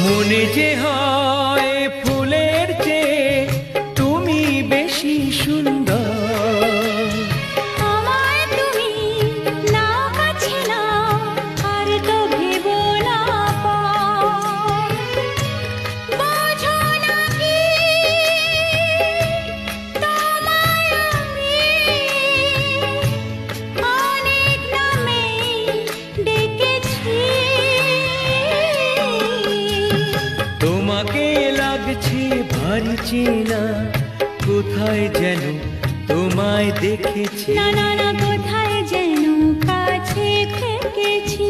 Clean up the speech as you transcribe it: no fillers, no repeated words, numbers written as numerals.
মনে যে হয় ফুলের চেয়ে তুমি বেশি সুন্দর। আমায় তুমি না কাছে না আর তো ভেবো না পর। বোঝো না কি তোমায় আমি অনেক নামে ডেকেছি। তোমাকে লাগছে ভারী চেনা, কোথায় যেন তোমায় দেখেছি। না না না, কোথায় যেন কাছে থেকেছি।